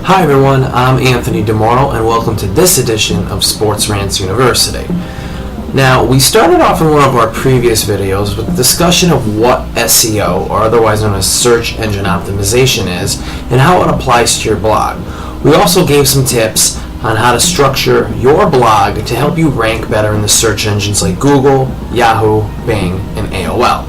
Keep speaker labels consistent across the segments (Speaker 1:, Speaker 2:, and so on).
Speaker 1: Hi everyone, I'm Anthony DiMoro and welcome to this edition of SportsRantz University. Now, we started off in one of our previous videos with a discussion of what SEO, or otherwise known as search engine optimization, is and how it applies to your blog. We also gave some tips on how to structure your blog to help you rank better in the search engines like Google, Yahoo, Bing, and AOL.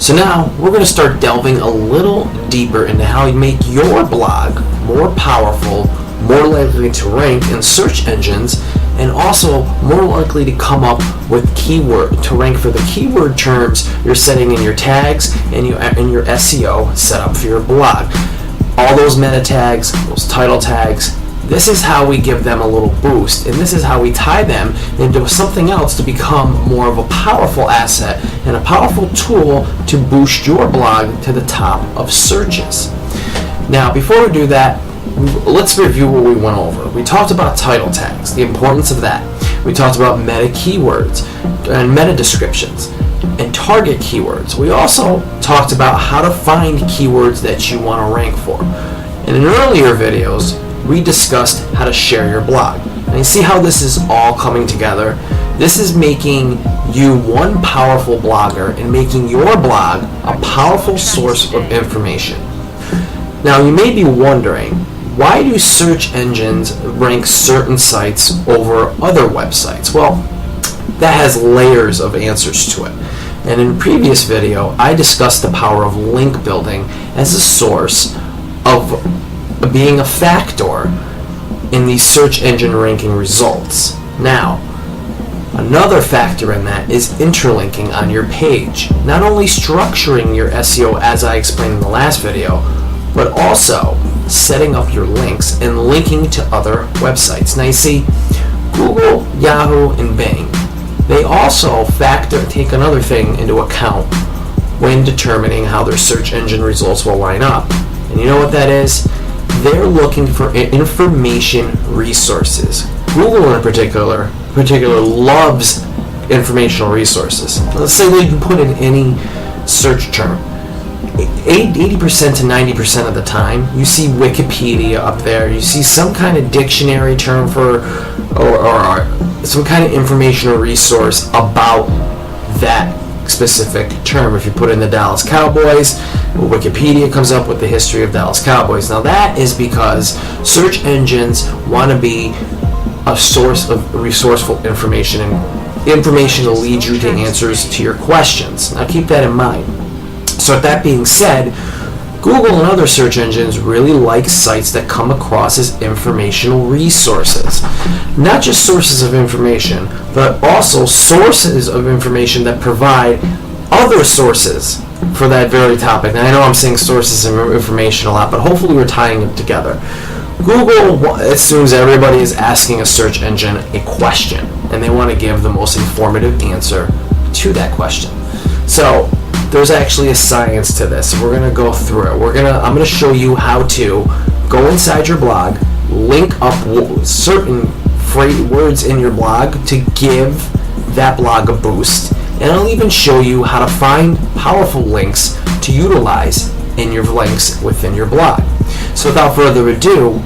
Speaker 1: So now we're going to start delving a little deeper into how you make your blog more powerful, more likely to rank in search engines, and also more likely to come up with to rank for the keyword terms you're setting in your tags and your SEO setup for your blog. All those meta tags, those title tags, this is how we give them a little boost, and this is how we tie them into something else to become more of a powerful asset and a powerful tool to boost your blog to the top of searches. Now, before we do that, let's review what we went over. We talked about title tags, the importance of that. We talked about meta keywords and meta descriptions and target keywords. We also talked about how to find keywords that you want to rank for. And in earlier videos, we discussed how to share your blog. And you see how this is all coming together? This is making you one powerful blogger and making your blog a powerful source of information. Now, you may be wondering, why do search engines rank certain sites over other websites? Well, that has layers of answers to it. And in a previous video, I discussed the power of link building as a source of being a factor in the search engine ranking results. Now, another factor in that is interlinking on your page. Not only structuring your SEO as I explained in the last video, but also setting up your links and linking to other websites. Now you see, Google, Yahoo, and Bing, they also take another thing into account when determining how their search engine results will line up. And you know what that is? They're looking for information resources. Google in particular loves informational resources. Let's say that you can put in any search term. 80% to 90% of the time, you see Wikipedia up there. You see some kind of dictionary term for, or some kind of informational resource about that specific term. If you put in the Dallas Cowboys, Wikipedia comes up with the history of Dallas Cowboys. Now that is because search engines want to be a source of resourceful information and information to lead you to answers to your questions. Now keep that in mind. So with that being said, Google and other search engines really like sites that come across as informational resources. Not just sources of information, but also sources of information that provide other sources for that very topic. Now I know I'm saying sources of information a lot, but hopefully we're tying it together. Google assumes everybody is asking a search engine a question, and they want to give the most informative answer to that question. So there's actually a science to this. We're going to go through it. I'm going to show you how to go inside your blog, link up certain words in your blog to give that blog a boost, and I'll even show you how to find powerful links to utilize in your links within your blog. So without further ado,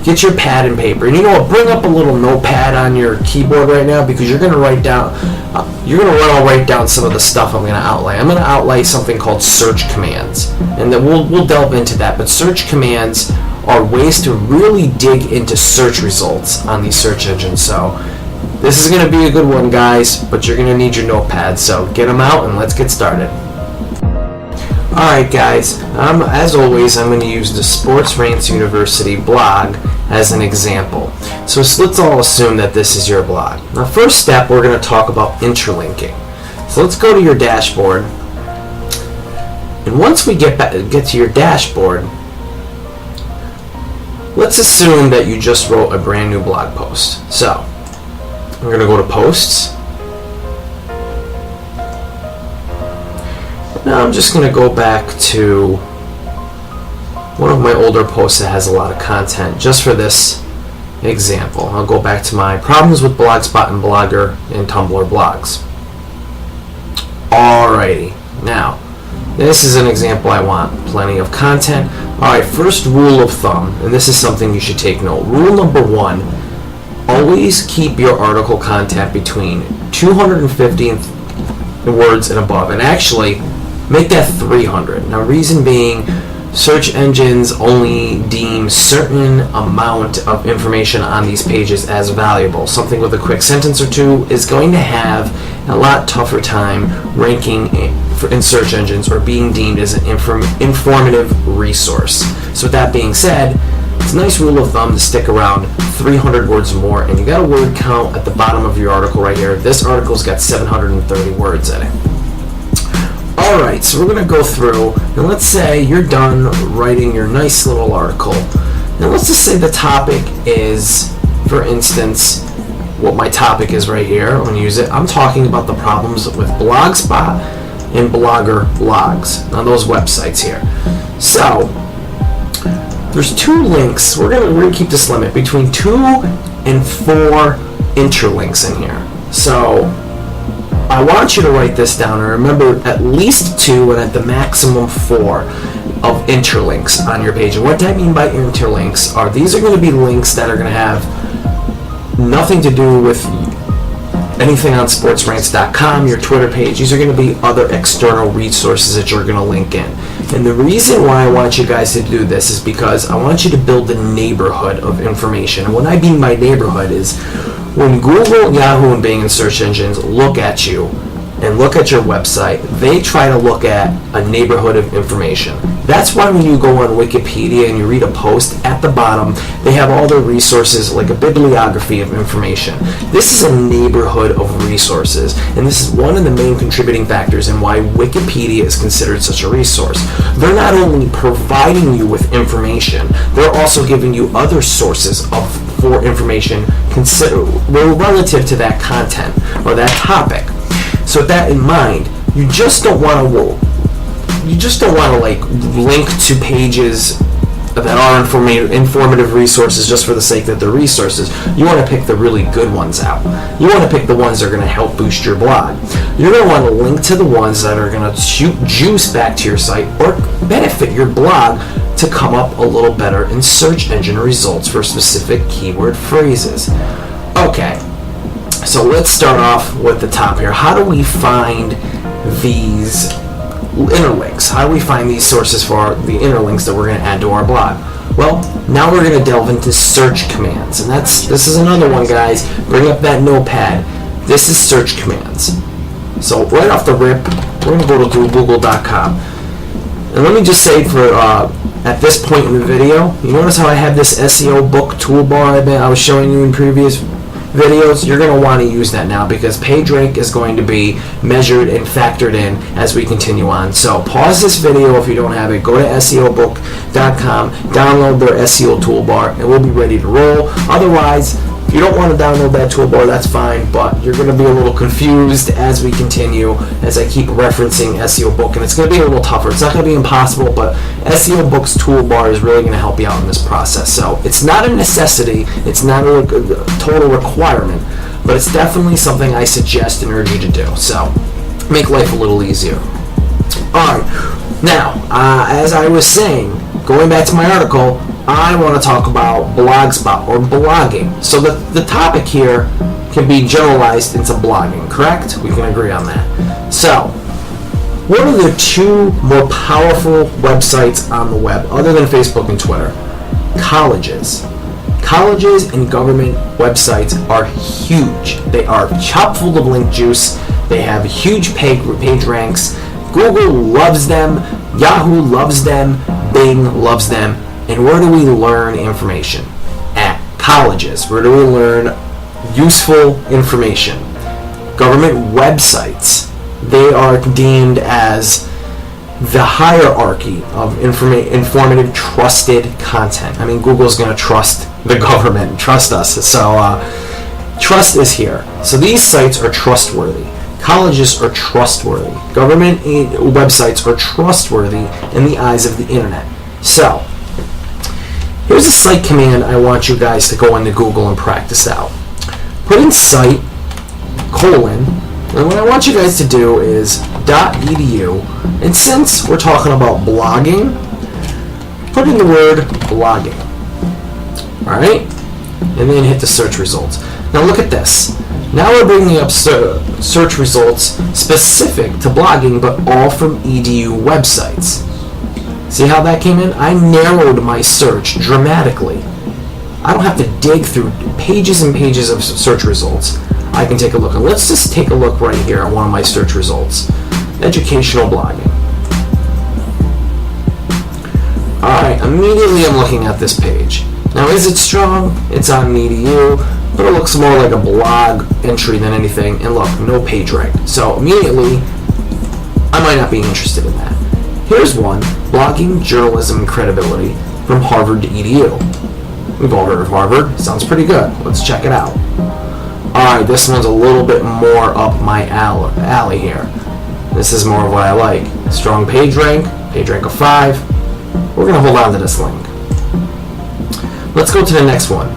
Speaker 1: get your pad and paper, and you know what? Bring up a little notepad on your keyboard right now, because you're going to write down. I'll write down some of the stuff I'm going to outline. I'm going to outline something called search commands, and then we'll delve into that. But search commands are ways to really dig into search results on these search engines. So this is going to be a good one, guys. But you're going to need your notepad. So get them out and let's get started. Alright guys, as always, I'm going to use the SportsRantz University blog as an example. So let's all assume that this is your blog. Now, first step, we're going to talk about interlinking. So let's go to your dashboard. And once we get to your dashboard, let's assume that you just wrote a brand new blog post. So we're going to go to Posts. Now I'm just going to go back to one of my older posts that has a lot of content just for this example. I'll go back to my Problems with Blogspot and Blogger and Tumblr blogs. Alrighty, now this is an example I want plenty of content. Alright, first rule of thumb, and this is something you should take note. Rule number 1, always keep your article content between 250 words and above, and actually make that 300. Now, reason being, search engines only deem certain amount of information on these pages as valuable. Something with a quick sentence or two is going to have a lot tougher time ranking in search engines or being deemed as an informative resource. So with that being said, it's a nice rule of thumb to stick around 300 words or more, and you got a word count at the bottom of your article right here. This article's got 730 words in it. Alright, so we're going to go through, and let's say you're done writing your nice little article. Now let's just say the topic is, for instance, what my topic is right here. I'm going to use it. I'm talking about the problems with Blogspot and Blogger blogs on those websites here. So, there's 2 links. We're going to keep this limit between 2 and 4 interlinks in here. So, I want you to write this down and remember at least 2 and at the maximum 4 of interlinks on your page. And what I mean by interlinks are these are going to be links that are going to have nothing to do with anything on SportsRantz.com, your Twitter page. These are going to be other external resources that you're going to link in. And the reason why I want you guys to do this is because I want you to build a neighborhood of information. And what I mean by neighborhood is when Google, Yahoo, and Bing and search engines look at you and look at your website, they try to look at a neighborhood of information. That's why when you go on Wikipedia and you read a post, at the bottom, they have all their resources like a bibliography of information. This is a neighborhood of resources, and this is one of the main contributing factors in why Wikipedia is considered such a resource. They're not only providing you with information, they're also giving you other sources for information relative to that content or that topic. So with that in mind, you just don't want to like link to pages that are informative resources just for the sake that they're resources. You want to pick the really good ones out. You want to pick the ones that are going to help boost your blog. You're going to want to link to the ones that are going to shoot juice back to your site or benefit your blog to come up a little better in search engine results for specific keyword phrases. Okay, so let's start off with the top here. How do we find these interlinks? How do we find these sources for the interlinks that we're going to add to our blog? Well, now we're going to delve into search commands, and this is another one, guys. Bring up that notepad. This is search commands. So right off the rip, we're going to go to google.com, and let me just say for at this point in the video, you notice how I have this SEO book toolbar I was showing you in previous videos? You're going to want to use that now because page rank is going to be measured and factored in as we continue on. So pause this video if you don't have it. Go to SEObook.com, download their SEO toolbar, and we'll be ready to roll. Otherwise, if you don't want to download that toolbar, that's fine, but you're going to be a little confused as we continue, as I keep referencing SEO Book, and it's going to be a little tougher. It's not going to be impossible, but SEO Book's toolbar is really going to help you out in this process. So it's not a necessity, it's not a total requirement, but it's definitely something I suggest and urge you to do. So make life a little easier. Alright, now, as I was saying, going back to my article, I want to talk about Blogspot or blogging. So the topic here can be generalized into blogging, correct? We can agree on that. So, what are the 2 more powerful websites on the web other than Facebook and Twitter? Colleges. Colleges and government websites are huge. They are chock full of link juice. They have huge page ranks. Google loves them. Yahoo loves them. Bing loves them. And where do we learn information? At colleges. Where do we learn useful information? Government websites. They are deemed as the hierarchy of informative, trusted content. I mean, Google's going to trust the government, trust us. So trust is here. So these sites are trustworthy. Colleges are trustworthy. Government websites are trustworthy in the eyes of the internet. So here's a site command I want you guys to go into Google and practice out. Put in site, and what I want you guys to do is .edu, and since we're talking about blogging, put in the word blogging. Alright? And then hit the search results. Now look at this. Now we're bringing up search results specific to blogging, but all from EDU websites. See how that came in? I narrowed my search dramatically. I don't have to dig through pages and pages of search results. I can take a look. And let's just take a look right here at one of my search results. Educational blogging. Alright, immediately I'm looking at this page. Now is it strong? It's on EDU, but it looks more like a blog entry than anything. And look, no page rank. So immediately, I might not be interested in that. Here's one, blogging, journalism, and credibility from Harvard to EDU. We've all heard of Harvard. Sounds pretty good. Let's check it out. Alright, this one's a little bit more up my alley here. This is more of what I like. Strong page rank of 5. We're going to hold on to this link. Let's go to the next one.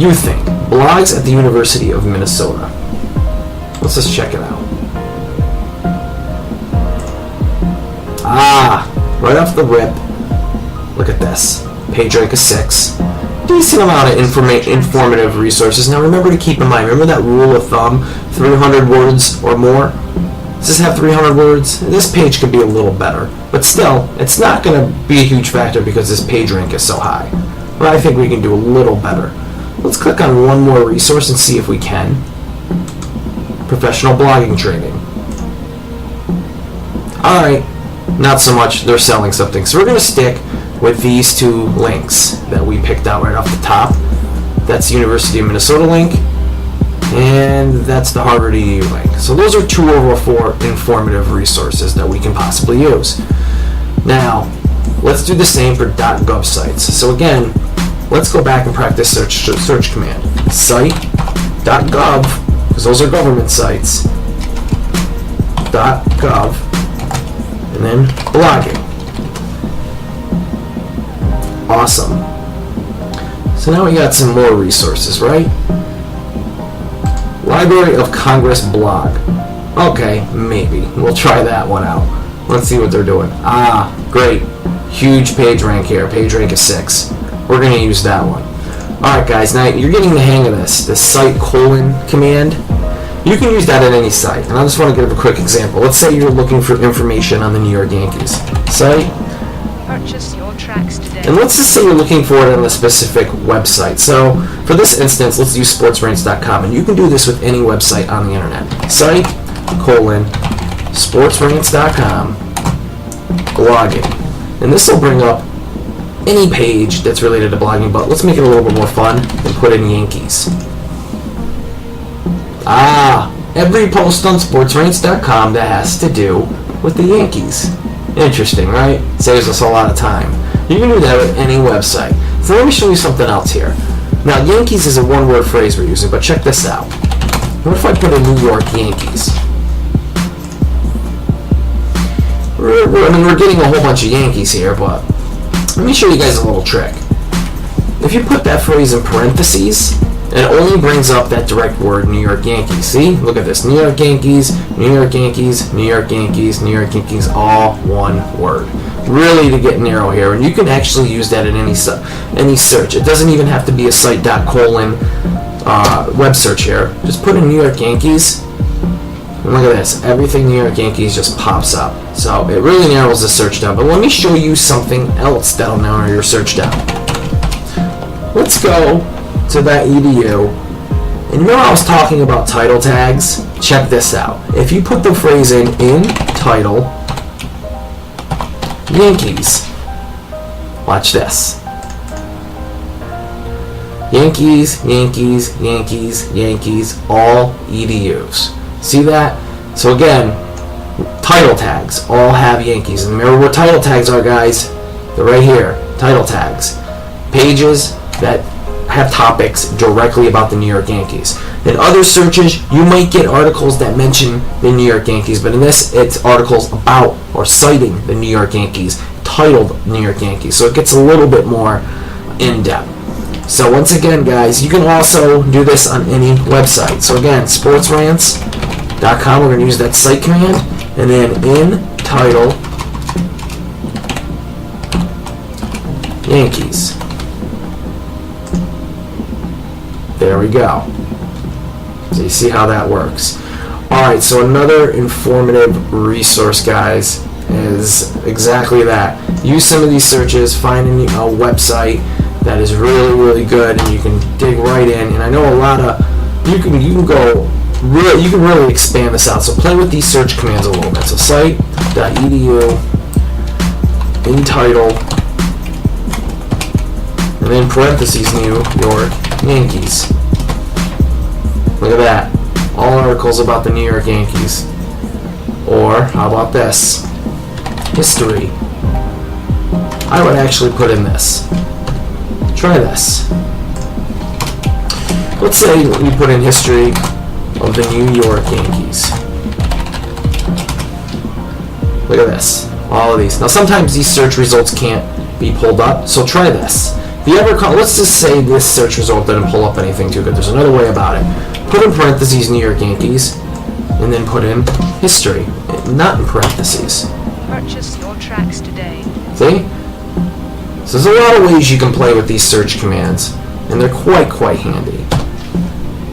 Speaker 1: You think, blogs at the University of Minnesota. Let's just check it out. Right off the rip, look at this. Page rank of 6. Decent amount of informative resources. Now remember to keep in mind, remember that rule of thumb, 300 words or more? Does this have 300 words? This page could be a little better. But still, it's not going to be a huge factor because this page rank is so high. But I think we can do a little better. Let's click on one more resource and see if we can. Professional blogging training. Alright, not so much. They're selling something. So we're going to stick with these two links that we picked out right off the top. That's the University of Minnesota link, and that's the Harvard EDU link. So those are 2 over 4 informative resources that we can possibly use. Now, let's do the same for .gov sites. So again, let's go back and practice search command. Site.gov, because those are government sites. .gov, and then blogging. Awesome. So now we got some more resources, right? Library of Congress blog. Okay, maybe. We'll try that one out. Let's see what they're doing. Great. Huge page rank here. Page rank of 6. We're going to use that one. Alright guys, now you're getting the hang of this. The site : command. You can use that at any site. And I just want to give a quick example. Let's say you're looking for information on the New York Yankees. Site.
Speaker 2: Purchase your tracks today.
Speaker 1: And let's just say you're looking for it on a specific website. So for this instance, let's use SportsRantz.com, and you can do this with any website on the internet. Site : SportsRantz.com blogging. And this will bring up any page that's related to blogging, but let's make it a little bit more fun and put in Yankees. Every post on SportsRantz.com that has to do with the Yankees. Interesting, right? Saves us a lot of time. You can do that with any website. So let me show you something else here. Now, Yankees is a one-word phrase we're using, but check this out. What if I put in New York Yankees? We're getting a whole bunch of Yankees here, but let me show you guys a little trick. If you put that phrase in parentheses, it only brings up that direct word, New York Yankees. See? Look at this. New York Yankees, New York Yankees, New York Yankees, New York Yankees, all one word. Really to get narrow here, and you can actually use that in any search. It doesn't even have to be a site : web search here. Just put in New York Yankees, and look at this. Everything New York Yankees just pops up. So it really narrows the search down. But let me show you something else that'll narrow your search down. Let's go to that EDU. And remember I was talking about title tags? Check this out. If you put the phrase in title, Yankees. Watch this. Yankees, Yankees, Yankees, Yankees, all EDUs. See that? So again, title tags all have Yankees. And remember what title tags are, guys? They're right here. Title tags. Pages that have topics directly about the New York Yankees. In other searches, you might get articles that mention the New York Yankees, but in this, it's articles about or citing the New York Yankees, titled New York Yankees. So it gets a little bit more in-depth. So once again, guys, you can also do this on any website. So again, SportsRantz.com, we're going to use that site command, and then in title, Yankees. There we go. So you see how that works. Alright, so another informative resource, guys, is exactly that. Use some of these searches, find a website that is really, really good, and you can dig right in. And I know a lot of you can really expand this out. So play with these search commands a little bit. So site.edu, in title, and then parentheses New York Yankees. Look at that. All articles about the New York Yankees. Or how about this? History. I would actually put in this. Try this. Let's say you put in history of the New York Yankees. Look at this. All of these. Now sometimes these search results can't be pulled up, so try this. If you ever let's just say this search result didn't pull up anything too good. There's another way about it. Put in parentheses New York Yankees, and then put in history, not in parentheses.
Speaker 2: Purchase your tracks today.
Speaker 1: See? So there's a lot of ways you can play with these search commands, and they're quite handy.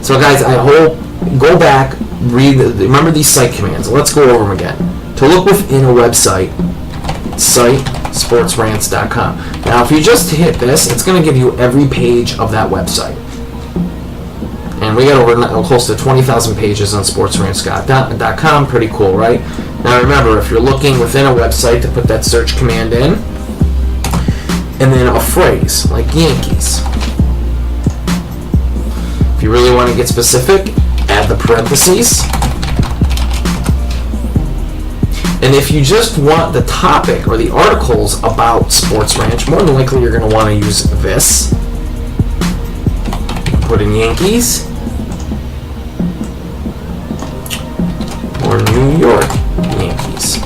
Speaker 1: So guys, I hope, go back, remember these site commands. Let's go over them again. To look within a website, site, SportsRantz.com. Now if you just hit this, it's going to give you every page of that website. And we got over close to 20,000 pages on SportsRantz.com. Pretty cool, right? Now remember, if you're looking within a website, to put that search command in, and then a phrase like Yankees. If you really want to get specific, add the parentheses. And if you just want the topic or the articles about Sports Ranch, more than likely you're going to want to use this. Put in Yankees or New York Yankees,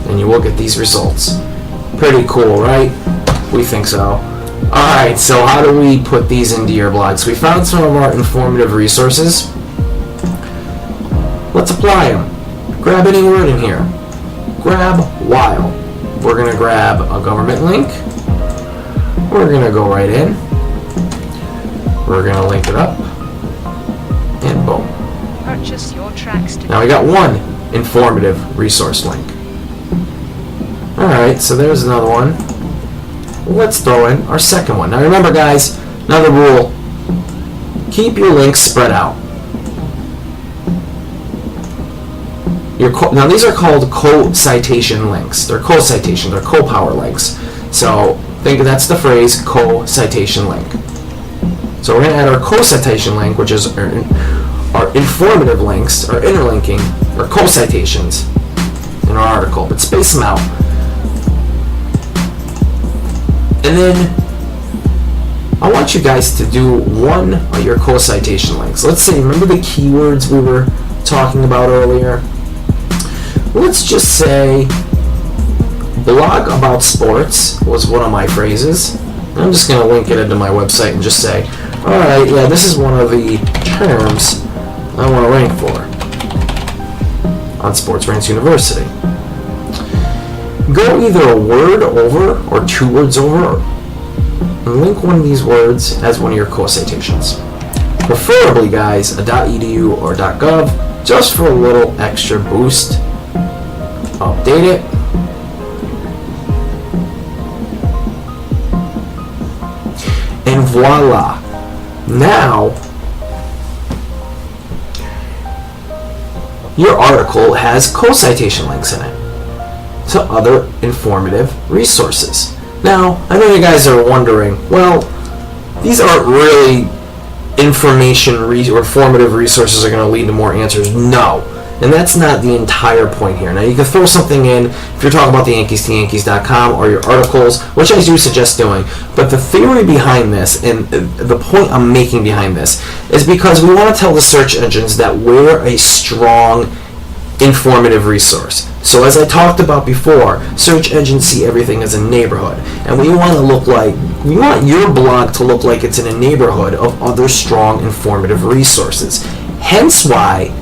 Speaker 1: and you will get these results. Pretty cool, right? We think so. Alright, so how do we put these into your blogs? We found some of our informative resources. Let's apply them. Grab any word in here. Grab while. We're going to grab a government link. We're going to go right in. We're going to link it up. And boom.
Speaker 2: Purchase your tracks today.
Speaker 1: Now we got one informative resource link. Alright, so there's another one. Let's throw in our second one. Now remember guys, another rule. Keep your links spread out. Now these are called co-citation links. They're co-citation, they're co-power links. So think that's the phrase co-citation link. So we're going to add our co-citation link, which is our informative links, our interlinking, or co-citations in our article, but space them out. And then I want you guys to do one of your co-citation links. Let's say, remember the keywords we were talking about earlier? Let's just say blog about sports was one of my phrases. I'm just going to link it into my website and just say, alright, yeah, this is one of the terms I want to rank for on SportsRantz University. Go either a word over or two words over and link one of these words as one of your co-citations. Preferably, guys, a .edu or .gov, just for a little extra boost. Update it. And voila. Now, your article has co-citation links in it to other informative resources. Now, I know you guys are wondering, well, these aren't really information or informative resources are going to lead to more answers. No. And that's not the entire point here. Now, you can throw something in if you're talking about the Yankees to Yankees.com or your articles, which I do suggest doing. But the theory behind this and the point I'm making behind this is because we want to tell the search engines that we're a strong informative resource. So as I talked about before, search engines see everything as a neighborhood, and we want your blog to look like it's in a neighborhood of other strong informative resources. Hence why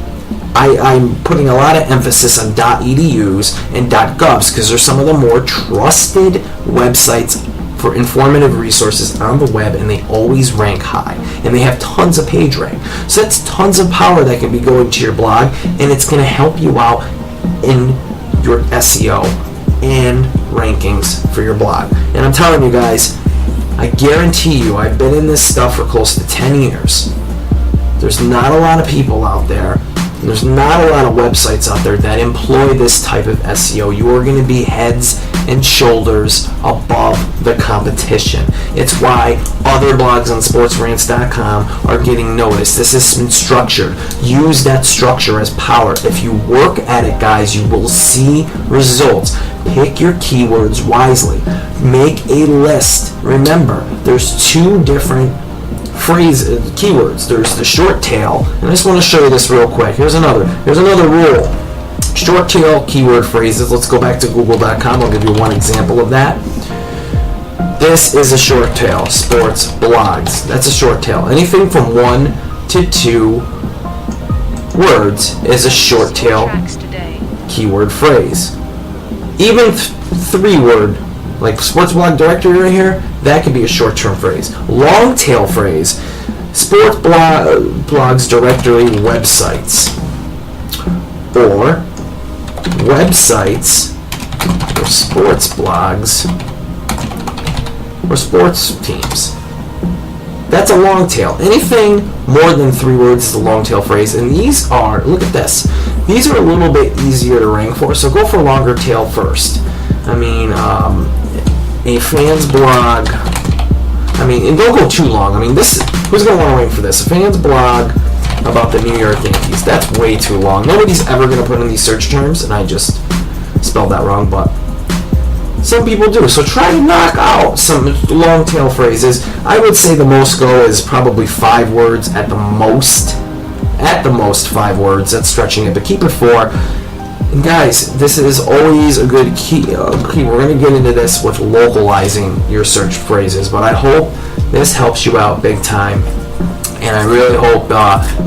Speaker 1: I'm putting a lot of emphasis on .edus and .govs, because they're some of the more trusted websites for informative resources on the web, and they always rank high, and they have tons of page rank. So that's tons of power that can be going to your blog, and it's going to help you out in your SEO and rankings for your blog. And I'm telling you guys, I guarantee you, I've been in this stuff for close to 10 years. There's not a lot of people out there, and there's not a lot of websites out there that employ this type of SEO. You are going to be heads and shoulders above the competition. It's why other blogs on SportsRantz.com are getting noticed. This has been structured. Use that structure as power. If you work at it, guys, you will see results. Pick your keywords wisely. Make a list. Remember, there's two different keywords. There's the short tail, and I just want to show you this real quick. Here's another rule. Short tail keyword phrases. Let's go back to google.com. I'll give you one example of that. This is a short tail. Sports blogs. That's a short tail. Anything from 1 to 2 words is a short tail keyword phrase. Even 3-word, like sports blog directory right here, that could be a short-term phrase. Long tail phrase, sports blogs directory websites, or websites or sports blogs or sports teams. That's a long tail. Anything more than 3 words is a long tail phrase, and these are, look at this, these are a little bit easier to rank for, so go for longer tail first. I mean, a fan's blog, I mean, and don't go too long. I mean, this, who's going to want to rank for this? A fan's blog about the New York Yankees. That's way too long. Nobody's ever going to put in these search terms, and I just spelled that wrong, but some people do. So try to knock out some long tail phrases. I would say the most go is probably 5 words at the most. At the most 5 words. That's stretching it, but keep it 4. And guys, this is always a good key. We're going to get into this with localizing your search phrases, but I hope this helps you out big time. And I really hope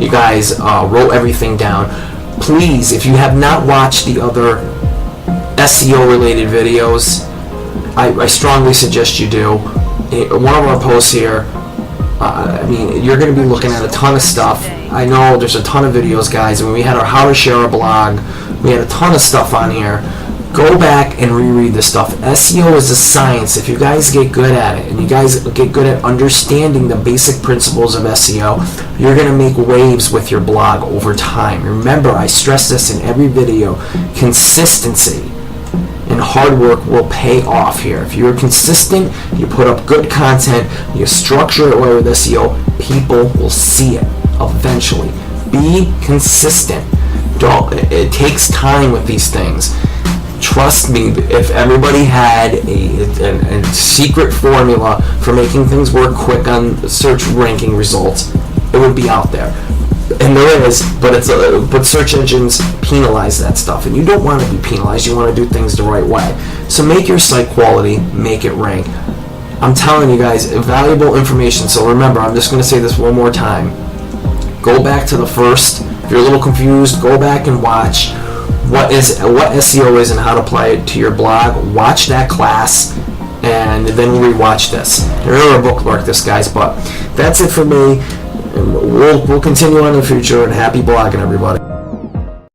Speaker 1: you guys wrote everything down. Please, if you have not watched the other SEO related videos, I strongly suggest you do. One of our posts here, I mean, you're going to be looking at a ton of stuff. I know there's a ton of videos, guys, and we had our how to share a blog. We had a ton of stuff on here. Go back and reread this stuff. SEO is a science. If you guys get good at it, and you guys get good at understanding the basic principles of SEO, you're going to make waves with your blog over time. Remember, I stress this in every video. Consistency and hard work will pay off here. If you're consistent, you put up good content, you structure it well with SEO, people will see it eventually. Be consistent. It takes time with these things. Trust me, if everybody had a secret formula for making things work quick on search ranking results, it would be out there. And there is, but search engines penalize that stuff, and you don't want to be penalized. You want to do things the right way. So make your site quality, make it rank. I'm telling you guys, valuable information. So remember, I'm just going to say this one more time. Go back to the first. If you're a little confused, go back and watch what SEO is and how to apply it to your blog. Watch that class, and then rewatch this. Remember, bookmark this, guys. But that's it for me. And we'll continue on in the future, and happy blogging, everybody.